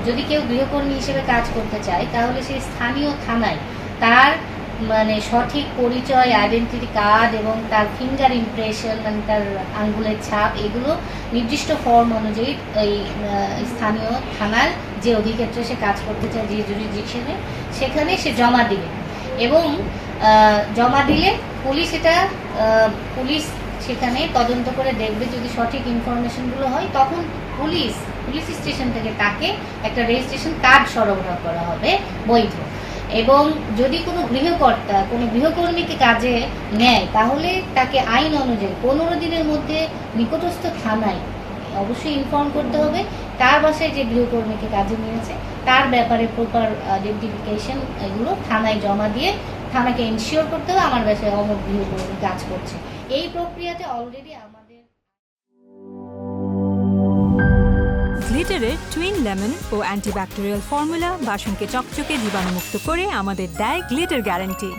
যদি কেউ গৃহকর্মী হিসেবে কাজ করতে চায় তাহলে সেই স্থানীয় থানায় তার মানে সঠিক পরিচয়, আইডেন্টিটি কার্ড এবং তার ফিঙ্গার ইমপ্রেশন মানে তার আঙ্গুলের ছাপ এগুলো নির্দিষ্ট ফর্ম অনুযায়ী এই স্থানীয় থানার যে অধিক্ষেত্রে সে কাজ করতে চায়, যে জুরিসডিকশনে, সেখানে সে জমা দিবে এবং জমা দিলে পুলিশ সেখানে তদন্ত করে দেখবে। যদি সঠিক ইনফরমেশনগুলো হয় তখন পুলিশ স্টেশন থেকে তাকে একটা রেজিস্ট্রেশন কার্ড সরবরাহ করা হবে বৈধ। এবং যদি কোনো গৃহকর্তা কোনো গৃহকর্মীকে কাজে নেয় তাহলে তাকে আইন অনুযায়ী 15 দিনের মধ্যে নিকটস্থ থানায় অবশ্যই ইনফর্ম করতে হবে তার বাসায় যে গৃহকর্মীকে কাজে নিয়েছে তার ব্যাপারে প্রপার আইডেন্টিফিকেশন এগুলো থানায় জমা দিয়ে থানাকে এনশিওর করতে হবে আমার বাসায় অমুক গৃহকর্মী কাজ করছে। এই প্রক্রিয়াতে অলরেডি আমাদের গ্লিটারের টুইন লেমন ও অ্যান্টিব্যাকটেরিয়াল ফর্মুলা বাসনকে চকচকে জীবাণুমুক্ত করে আমাদের দেয় গ্লিটার গ্যারান্টি।